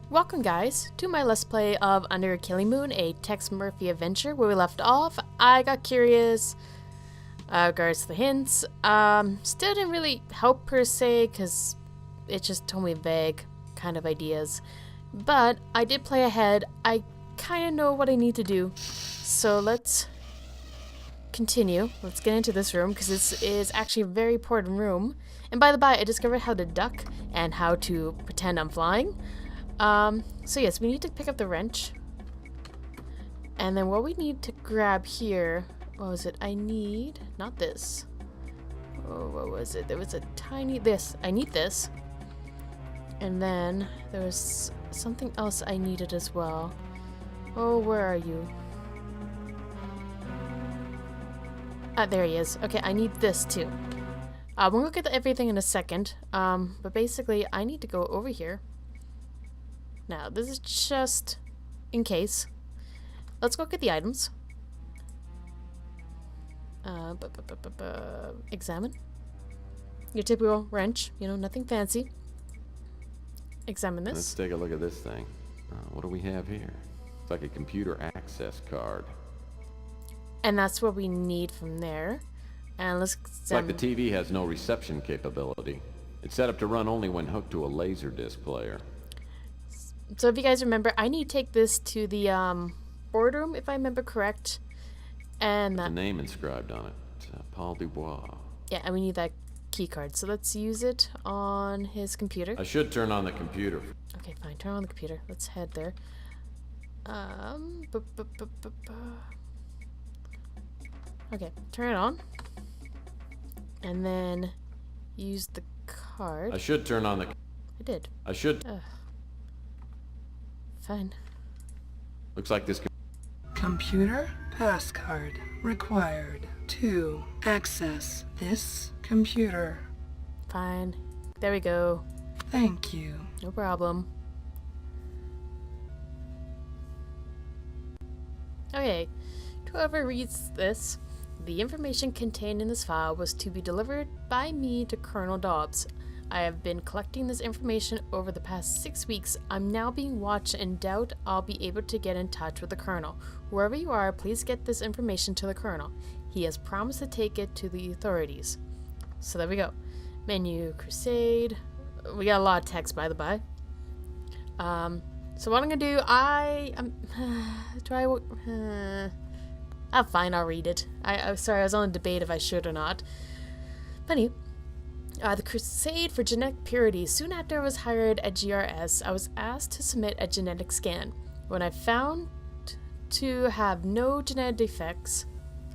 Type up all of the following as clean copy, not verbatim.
Welcome guys to my Let's Play of Under a Killing Moon, a Tex Murphy adventure. Where we left off, I got curious regards to the hints. Still didn't really help per se because it just told me vague kind of ideas. But I did play ahead. I kind of know what I need to do. So let's continue. Let's get into this room because this is actually a very important room. And by the by, I discovered how to duck and how to pretend I'm flying. So yes, we need to pick up the wrench. And then what we need to grab here, what was it? I need, not this. Oh, what was it? There was a tiny, this. I need this. And then there was something else I needed as well. Oh, where are you? Ah, there he is. Okay, I need this too. We'll look at everything in a second. But basically, I need to go over here. Now, this is just in case. Let's go look at the items. Examine. Your typical wrench, you know, nothing fancy. Examine this. Let's take a look at this thing. What do we have here? It's like a computer access card. And that's what we need from there. And let's examine. It's like the TV has no reception capability. It's set up to run only when hooked to a laserdisc player. So if you guys remember, I need to take this to the boardroom, if I remember correct. And the name inscribed on it, Paul Dubois. Yeah, and we need that key card. So let's use it on his computer. I should turn on the computer. Okay, fine. Turn on the computer. Let's head there. Okay, turn it on. And then use the card. I should turn on the... I did. I should... Fine. Looks like this... Computer passcard required to access this computer. Fine. There we go. Thank you. No problem. Okay. To whoever reads this, the information contained in this file was to be delivered by me to Colonel Dobbs. I have been collecting this information over the past 6 weeks. I'm now being watched and doubt I'll be able to get in touch with the Colonel. Wherever you are, please get this information to the Colonel. He has promised to take it to the authorities. So there we go. Menu, Crusade. We got a lot of text, by the by. So what I'm gonna do, fine, I'll read it. I'm sorry, I was on a debate if I should or not. But anyway. The Crusade for Genetic Purity. Soon after I was hired at GRS, I was asked to submit a genetic scan. When I found to have no genetic defects,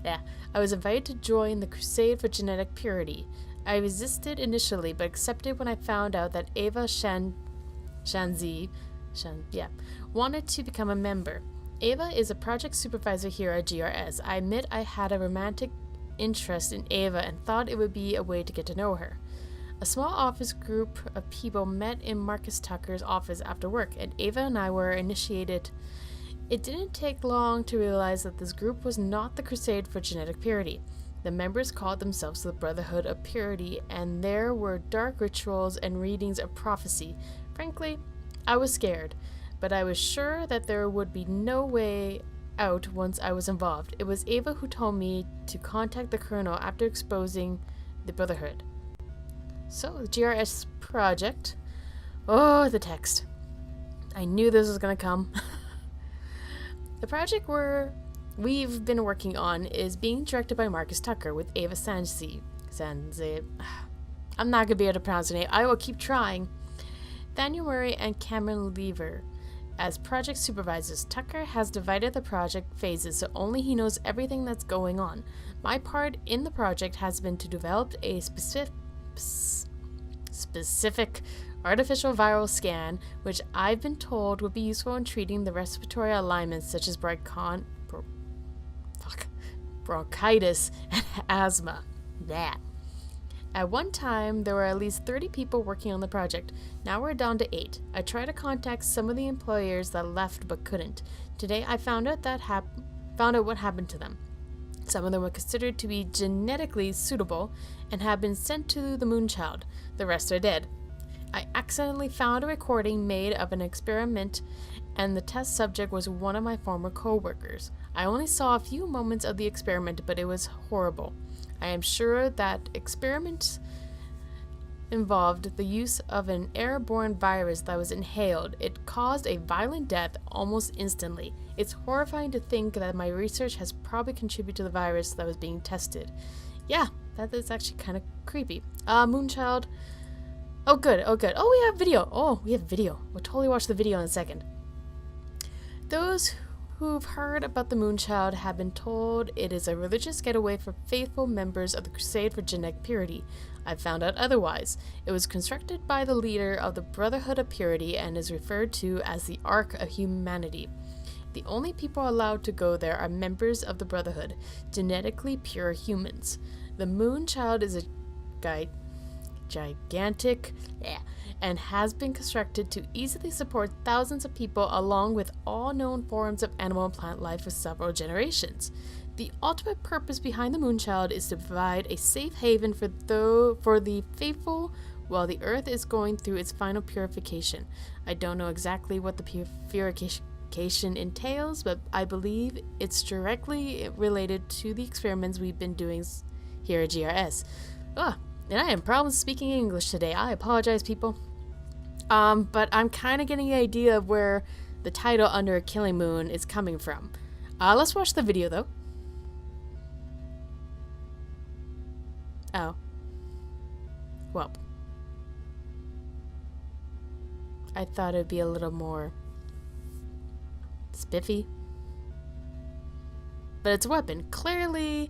I was invited to join the Crusade for Genetic Purity. I resisted initially, but accepted when I found out that Ava Shanzi wanted to become a member. Ava is a project supervisor here at GRS. I admit I had a romantic interest in Ava and thought it would be a way to get to know her. A small office group of people met in Marcus Tucker's office after work, and Ava and I were initiated. It didn't take long to realize that this group was not the Crusade for Genetic Purity. The members called themselves the Brotherhood of Purity, and there were dark rituals and readings of prophecy. Frankly, I was scared, but I was sure that there would be no way out once I was involved. It was Ava who told me to contact the Colonel after exposing the Brotherhood. So, the GRS project. Oh, the text. I knew this was gonna come. The project we've been working on is being directed by Marcus Tucker with Ava Sanzi. I'm not gonna be able to pronounce her name. I will keep trying. Daniel Murray and Cameron Lever. As project supervisors, Tucker has divided the project phases so only he knows everything that's going on. My part in the project has been to develop a specific artificial viral scan, which I've been told would be useful in treating the respiratory alignments such as bronchitis and asthma. At one time, there were at least 30 people working on the project. Now we're down to 8. I tried to contact some of the employers that left but couldn't. Today, I found out what happened to them. Some of them were considered to be genetically suitable and have been sent to the Moonchild. The rest are dead. I accidentally found a recording made of an experiment, and the test subject was one of my former co-workers. I only saw a few moments of the experiment, but it was horrible. I am sure that experiment involved the use of an airborne virus that was inhaled. It caused a violent death almost instantly. It's horrifying to think that my research has probably contributed to the virus that was being tested. Yeah, that is actually kind of creepy. Moonchild. Oh, good. Oh, good. Oh, we have video. We'll totally watch the video in a second. Those who've heard about the Moonchild have been told it is a religious getaway for faithful members of the Crusade for Genetic Purity. I found out otherwise. It was constructed by the leader of the Brotherhood of Purity and is referred to as the Ark of Humanity. The only people allowed to go there are members of the Brotherhood, genetically pure humans. The Moonchild is a gigantic and has been constructed to easily support thousands of people along with all known forms of animal and plant life for several generations. The ultimate purpose behind the Moonchild is to provide a safe haven for the faithful while the Earth is going through its final purification. I don't know exactly what the purification entails, but I believe it's directly related to the experiments we've been doing here at GRS. And I have problems speaking English today. I apologize, people. But I'm kind of getting the idea of where the title Under a Killing Moon is coming from. Let's watch the video, though. Oh. Well. I thought it'd be a little more spiffy. But it's a weapon. Clearly,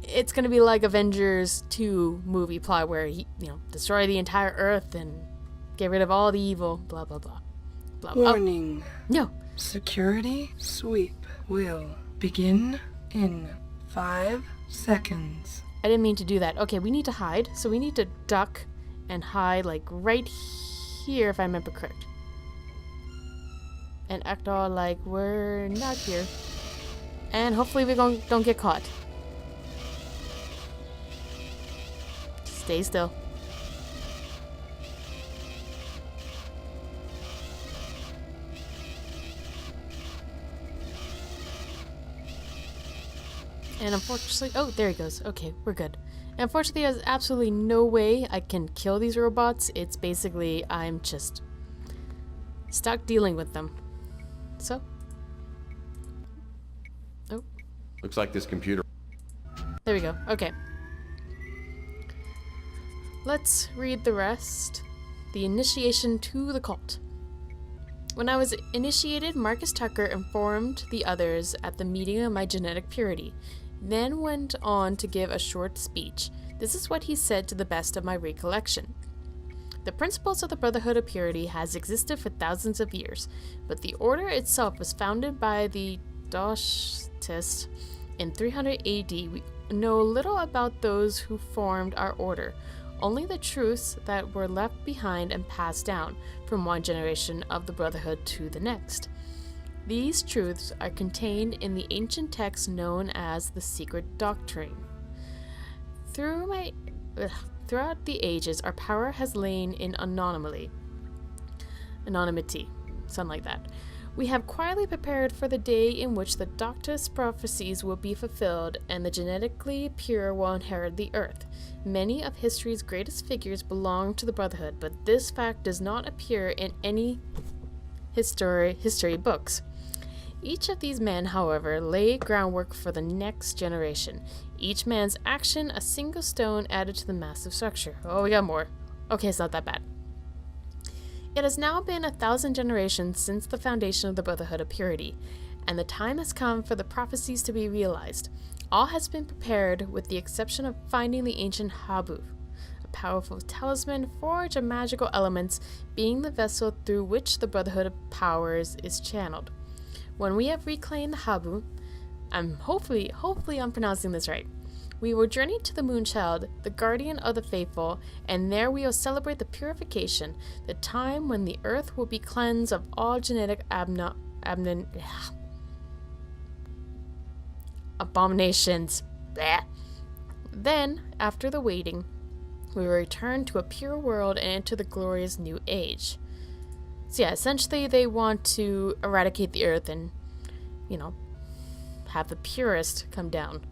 it's going to be like Avengers 2 movie plot where he, destroy the entire Earth and get rid of all the evil, blah, blah, blah. Blah, blah. Warning. No. Security sweep will begin in 5 seconds. I didn't mean to do that. Okay, we need to hide. So we need to duck and hide, like, right here, if I remember correct. And act all like we're not here. And hopefully we don't get caught. Stay still. And unfortunately, oh, there he goes. Okay, we're good. And unfortunately, there's absolutely no way I can kill these robots. It's basically, I'm just stuck dealing with them. So. Oh. Looks like this computer. There we go. Okay. Let's read the rest. The initiation to the cult. When I was initiated, Marcus Tucker informed the others at the meeting of my genetic purity, then went on to give a short speech. This is what he said to the best of my recollection. The principles of the Brotherhood of Purity has existed for thousands of years, but the order itself was founded by the Doshtists in 300 AD. We know little about those who formed our order, only the truths that were left behind and passed down from one generation of the Brotherhood to the next. These truths are contained in the ancient text known as the Secret Doctrine. Throughout the ages, our power has lain in anonymity, something like that. We have quietly prepared for the day in which the Doctor's prophecies will be fulfilled and the genetically pure will inherit the earth. Many of history's greatest figures belong to the Brotherhood, but this fact does not appear in any history books. Each of these men, however, laid groundwork for the next generation. Each man's action, a single stone added to the massive structure. Oh, we got more. Okay, it's not that bad. It has now been 1,000 generations since the foundation of the Brotherhood of Purity, and the time has come for the prophecies to be realized. All has been prepared with the exception of finding the ancient Habu, a powerful talisman forged of magical elements, being the vessel through which the Brotherhood of Powers is channeled. When we have reclaimed the Habu, hopefully I'm pronouncing this right, we will journey to the Moonchild, the guardian of the faithful, and there we will celebrate the purification, the time when the earth will be cleansed of all genetic abominations. Blah. Then, after the waiting, we will return to a pure world and enter the glorious new age. So yeah, essentially they want to eradicate the earth and, have the purest come down.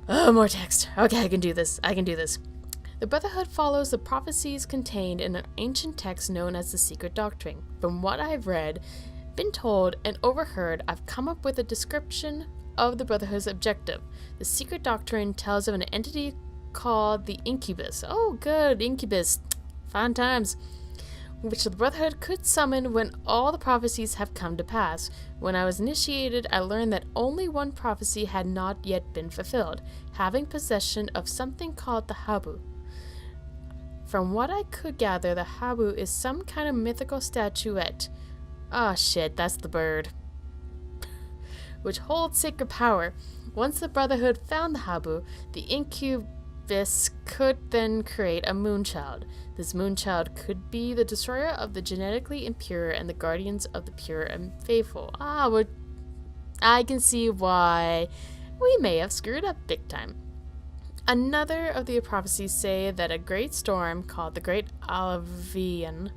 Oh, more text. Okay, I can do this. The Brotherhood follows the prophecies contained in an ancient text known as the Secret Doctrine. From what I've read, been told, and overheard, I've come up with a description of the Brotherhood's objective. The Secret Doctrine tells of an entity called the Incubus. Oh, good, Incubus. Fun times. Which the Brotherhood could summon when all the prophecies have come to pass. When I was initiated, I learned that only one prophecy had not yet been fulfilled, having possession of something called the Habu. From what I could gather, the Habu is some kind of mythical statuette. Ah, shit, that's the bird. Which holds sacred power. Once the Brotherhood found the Habu, the Incubus could then create a moonchild. This moonchild could be the destroyer of the genetically impure and the guardians of the pure and faithful. I can see why we may have screwed up big time. Another of the prophecies say that a great storm called the Great Alvian,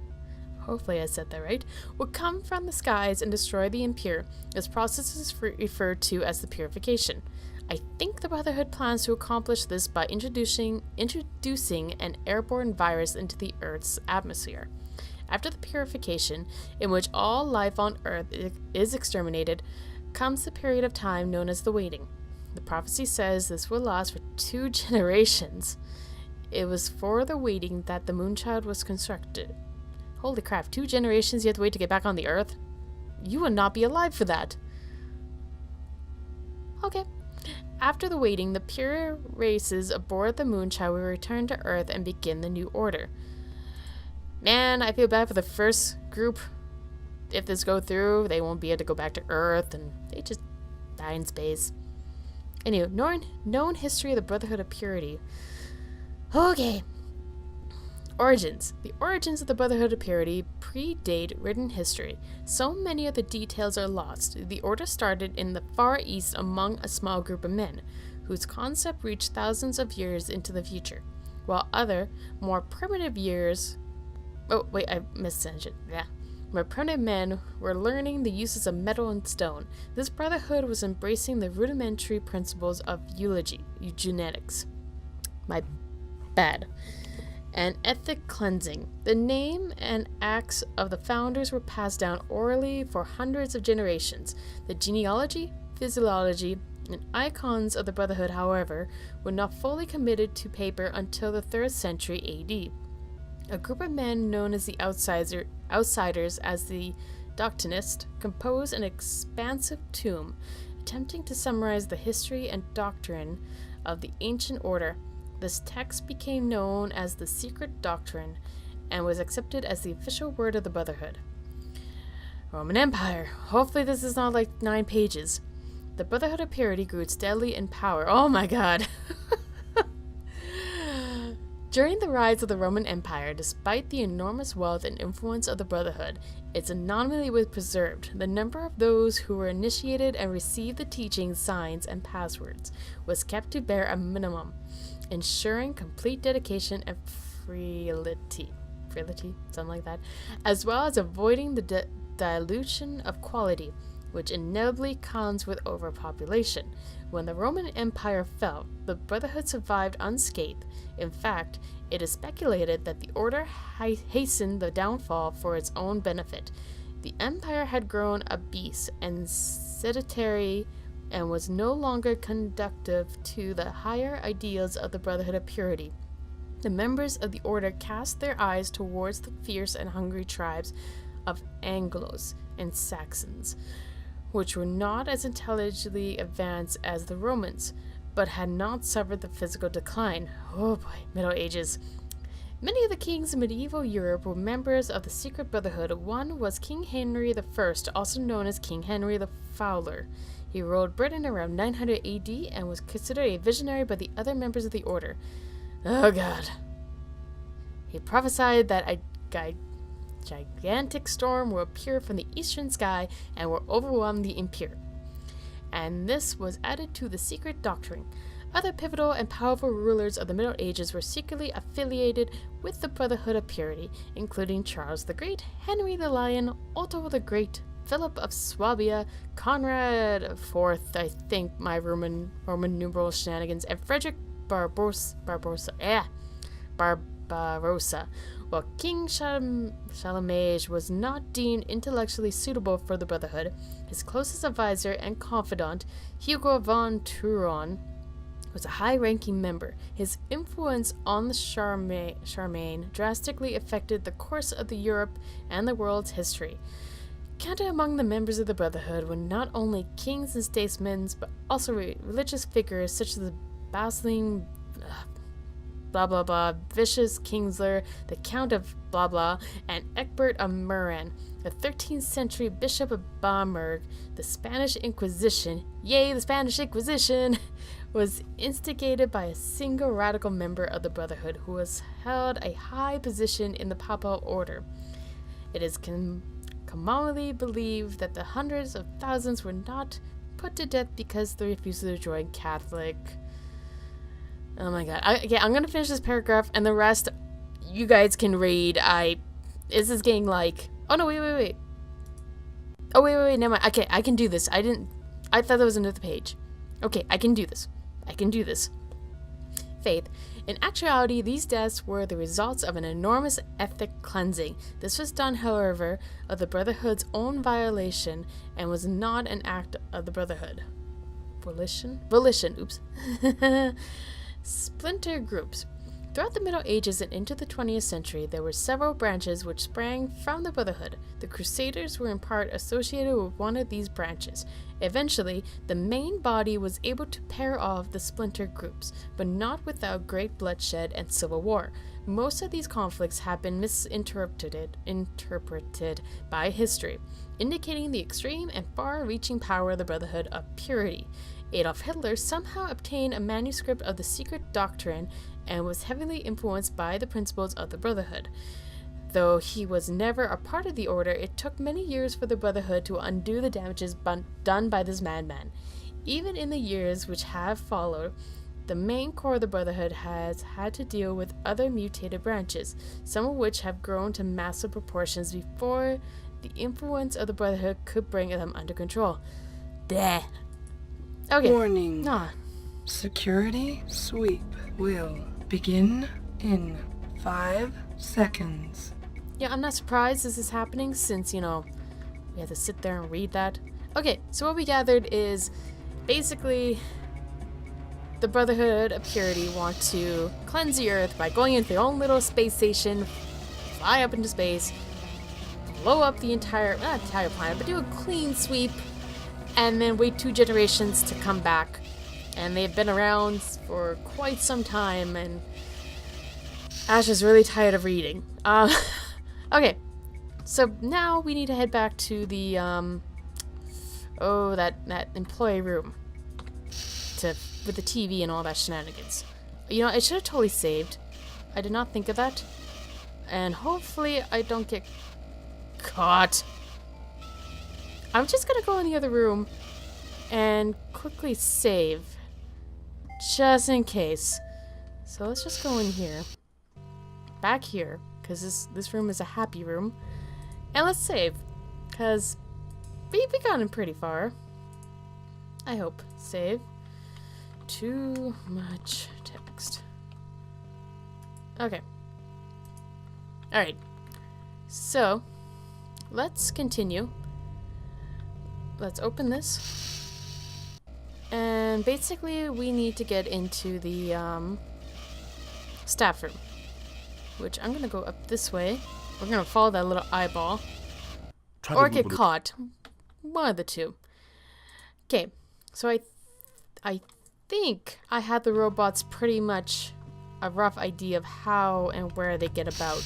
hopefully I said that right, would come from the skies and destroy the impure. This process is referred to as the purification. I think the Brotherhood plans to accomplish this by introducing an airborne virus into the Earth's atmosphere. After the purification, in which all life on Earth is exterminated, comes the period of time known as the waiting. The prophecy says this will last for 2 generations. It was for the waiting that the Moonchild was constructed. Holy crap, 2 generations you have to wait to get back on the Earth? You would not be alive for that. Okay. After the waiting, the pure races aboard the Moonchild will return to Earth and begin the new order. Man, I feel bad for the first group. If this go through, they won't be able to go back to Earth, and they just die in space. Anyway, known history of the Brotherhood of Purity. Okay. Origins. The origins of the Brotherhood of Purity predate written history. So many of the details are lost. The order started in the Far East among a small group of men, whose concept reached thousands of years into the future, while other, more primitive years... Oh, wait, I miscensored. Yeah. Where primitive men were learning the uses of metal and stone. This Brotherhood was embracing the rudimentary principles of eugenics. My bad. And ethnic cleansing. The name and acts of the founders were passed down orally for hundreds of generations. The genealogy, physiology, and icons of the Brotherhood, however, were not fully committed to paper until the 3rd century AD. A group of men known as the outsiders as the Doctrinists composed an expansive tome, attempting to summarize the history and doctrine of the ancient order. This text became known as the Secret Doctrine and was accepted as the official word of the Brotherhood. Roman Empire. Hopefully this is not like 9 pages. The Brotherhood of Purity grew steadily in power. Oh my god. During the rise of the Roman Empire, despite the enormous wealth and influence of the Brotherhood, its anonymity was preserved. The number of those who were initiated and received the teachings, signs, and passwords was kept to bare a minimum, ensuring complete dedication and fealty, something like that, as well as avoiding the dilution of quality, which inevitably comes with overpopulation. When the Roman Empire fell, the Brotherhood survived unscathed. In fact, it is speculated that the order hastened the downfall for its own benefit. The empire had grown obese and sedentary and was no longer conducive to the higher ideals of the Brotherhood of Purity. The members of the order cast their eyes towards the fierce and hungry tribes of Anglos and Saxons, which were not as intelligently advanced as the Romans, but had not suffered the physical decline. Oh boy, Middle Ages. Many of the kings in medieval Europe were members of the Secret Brotherhood. One was King Henry I, also known as King Henry the Fowler. He ruled Britain around 900 AD and was considered a visionary by the other members of the order. Oh god. He prophesied that a gigantic storm will appear from the eastern sky and will overwhelm the impure. And this was added to the Secret Doctrine. Other pivotal and powerful rulers of the Middle Ages were secretly affiliated with the Brotherhood of Purity, including Charles the Great, Henry the Lion, Otto the Great, Philip of Swabia, Conrad IV, I think my Roman numeral shenanigans, and Frederick Barbarossa. While King Charlemagne was not deemed intellectually suitable for the Brotherhood, his closest advisor and confidant, Hugo von Turon, was a high-ranking member. His influence on the Charlemagne drastically affected the course of the Europe and the world's history. Counted among the members of the Brotherhood were not only kings and statesmen, but also religious figures such as the Basling blah blah blah, Vicious Kingsler, the Count of blah blah, and Egbert of Meran, the 13th century Bishop of Bamberg. The Spanish Inquisition, yay the Spanish Inquisition, was instigated by a single radical member of the Brotherhood who has held a high position in the Papal Order. It is commonly believed that the hundreds of thousands were not put to death because they refused to join Catholic. Oh my god. I'm gonna finish this paragraph, and the rest you guys can read. This is getting like... Oh no, wait. Oh, wait, never mind. Okay, I can do this. I thought that was another page. Okay, I can do this. Faith. In actuality, these deaths were the results of an enormous ethnic cleansing. This was done, however, of the Brotherhood's own violation, and was not an act of the Brotherhood. Volition, oops. Splinter groups. Throughout the Middle Ages and into the 20th century, there were several branches which sprang from the Brotherhood. The Crusaders were in part associated with one of these branches. Eventually, the main body was able to pair off the splinter groups, but not without great bloodshed and civil war. Most of these conflicts have been interpreted by history, indicating the extreme and far-reaching power of the Brotherhood of Purity. Adolf Hitler somehow obtained a manuscript of the secret doctrine and was heavily influenced by the principles of the Brotherhood. Though he was never a part of the order, it took many years for the Brotherhood to undo the damages done by this madman. Even in the years which have followed, the main core of the Brotherhood has had to deal with other mutated branches, some of which have grown to massive proportions before the influence of the Brotherhood could bring them under control. Bleh. Okay. Warning. Security sweep will begin in 5 seconds. Yeah, I'm not surprised this is happening since, we have to sit there and read that. Okay, so what we gathered is basically the Brotherhood of Purity want to cleanse the Earth by going into their own little space station, fly up into space, blow up the not entire planet, but do a clean sweep, and then wait 2 generations to come back. And they've been around for quite some time, and Ash is really tired of reading. Okay, so now we need to head back to the, that employee room with the TV and all that shenanigans. I should have totally saved. I did not think of that. And hopefully I don't get caught. I'm just gonna go in the other room and quickly save. Just in case. So let's just go in here. Back here. Because this room is a happy room. And let's save. Because we've gotten pretty far. I hope. Save. Too much text. Okay. Alright. So, let's continue. Let's open this. And basically, we need to get into the staff room. Which I'm going to go up this way. We're going to follow that little eyeball. Or get caught. One of the two. Okay. So I think I had the robots pretty much a rough idea of how and where they get about.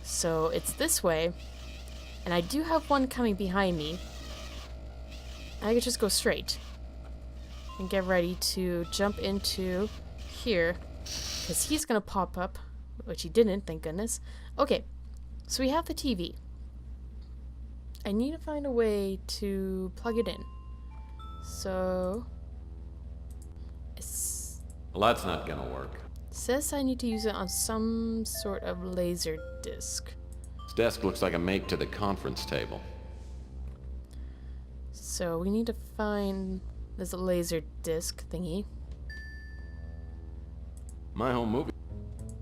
So it's this way. And I do have one coming behind me. I could just go straight. And get ready to jump into here. Because he's going to pop up. Which he didn't, thank goodness. Okay. So we have the TV. I need to find a way to plug it in. So... Well, that's not gonna work. Says I need to use it on some sort of laser disc. This desk looks like a mate to the conference table. So we need to find this laser disc thingy. My home movie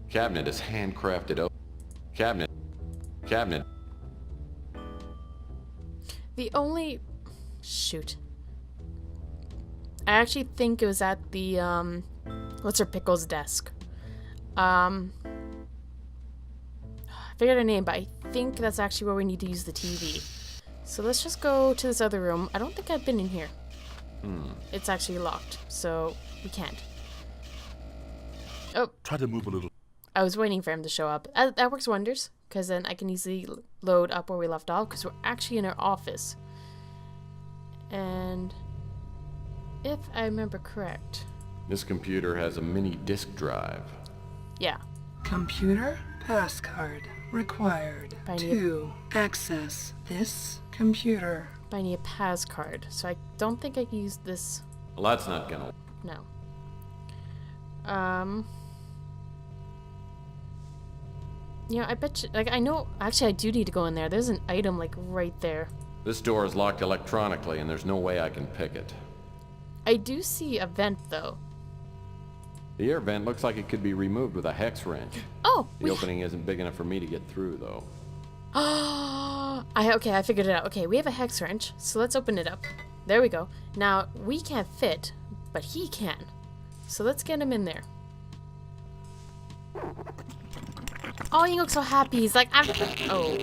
cabinet is handcrafted oak. Cabinet. The only... Shoot. I actually think it was at the, what's her pickle's desk. I figured her name, but I think that's actually where we need to use the TV. So let's just go to this other room. I don't think I've been in here. It's actually locked, so we can't. Oh. Try to move a little. I was waiting for him to show up. That works wonders, because then I can easily load up where we left off, because we're actually in our office. And if I remember correct... This computer has a mini disk drive. Yeah. Computer passcard required to access this computer. I need a pass card, so I don't think I can use this. Well, that's not gonna... No. Yeah, I bet you, like, I know, actually I do need to go in there. There's an item, like, right there. This door is locked electronically, and there's no way I can pick it. I do see a vent, though. The air vent looks like it could be removed with a hex wrench. Oh! The opening isn't big enough for me to get through, though. Okay, I figured it out. Okay, we have a hex wrench, so let's open it up. There we go. Now, we can't fit, but he can. So let's get him in there. Oh, he looks so happy. He's like, oh.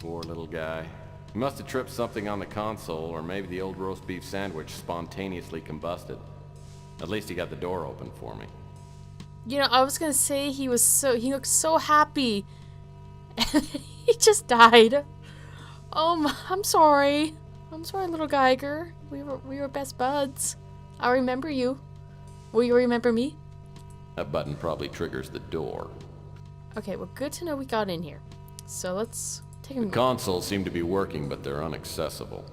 Poor little guy. He must have tripped something on the console, or maybe the old roast beef sandwich spontaneously combusted. At least he got the door open for me. You know, I was gonna say he looked so happy. And he just died. Oh, I'm sorry. I'm sorry, little Geiger. We were best buds. I remember you. Will you remember me? That button probably triggers the door. Okay, well, good to know we got in here. So let's take a The look. consoles seem to be working, but they're inaccessible.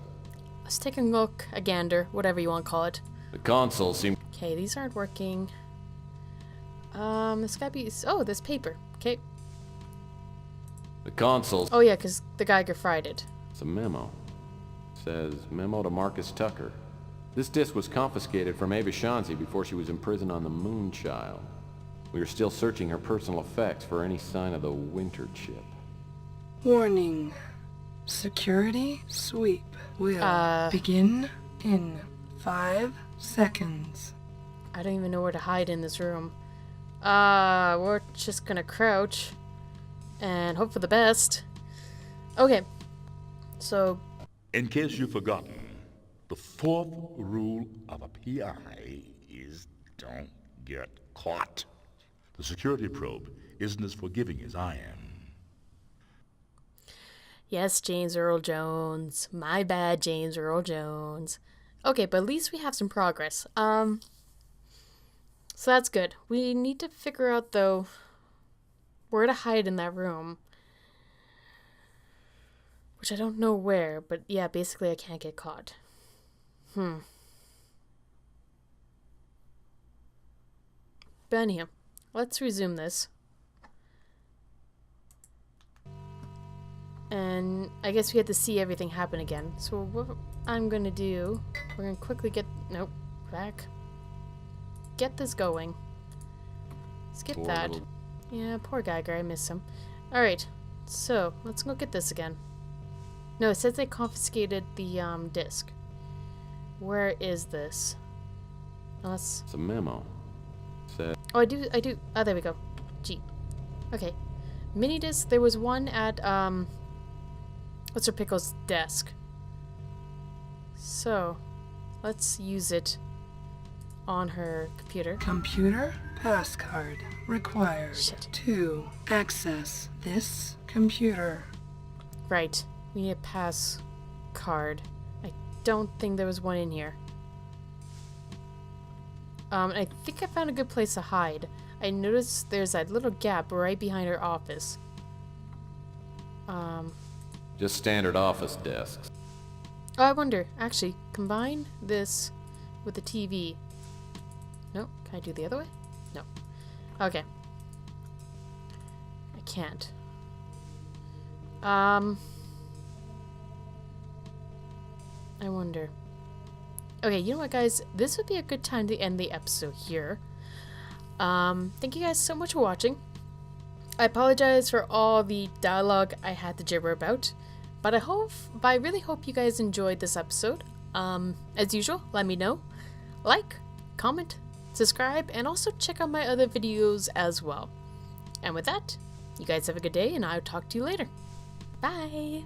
Let's take a look, a gander, whatever you want to call it. The consoles seem... Okay, these aren't working. This gotta be... Oh, this paper. Okay. The consoles... Oh, yeah, because the Geiger fried it. It's a memo. It says, memo to Marcus Tucker. This disc was confiscated from Ava Shanzi before she was imprisoned on the Moonchild. We are still searching her personal effects for any sign of the Winter Chip. Warning. Security sweep will begin in 5 seconds. I don't even know where to hide in this room. We're just gonna crouch and hope for the best. Okay. So... In case you've forgotten, the 4th rule of a PI is don't get caught. The security probe isn't as forgiving as I am. Yes, James Earl Jones. My bad, James Earl Jones. Okay, but at least we have some progress. So that's good. We need to figure out, though, where to hide in that room. Which I don't know where, but yeah, basically I can't get caught. But anyhow, let's resume this. And I guess we had to see everything happen again. So what I'm going to do, we're going to quickly get... Nope, back. Get this going. Skip Poor that. little- Yeah, poor Geiger, I miss him. Alright, so let's look at this again. No, it says they confiscated the disc. Where is this? Unless... It's a memo. It says, Oh, I do. Oh, there we go. G. Okay. Minidisc, there was one at, what's her pickle's desk. So, let's use it on her computer. Computer passcard required Shit. to access this computer. Right. We need a pass card. I don't think there was one in here. I think I found a good place to hide. I noticed there's that little gap right behind her office. just standard office desks. Oh, I wonder. Actually, combine this with the TV. No? Can I do the other way? No. Okay. I can't. I wonder. Okay, you know what, guys? This would be a good time to end the episode here. Thank you guys so much for watching. I apologize for all the dialogue I had to gibber about, but I really hope you guys enjoyed this episode. As usual, let me know. Like, comment, subscribe, and also check out my other videos as well. And with that, you guys have a good day, and I'll talk to you later. Bye!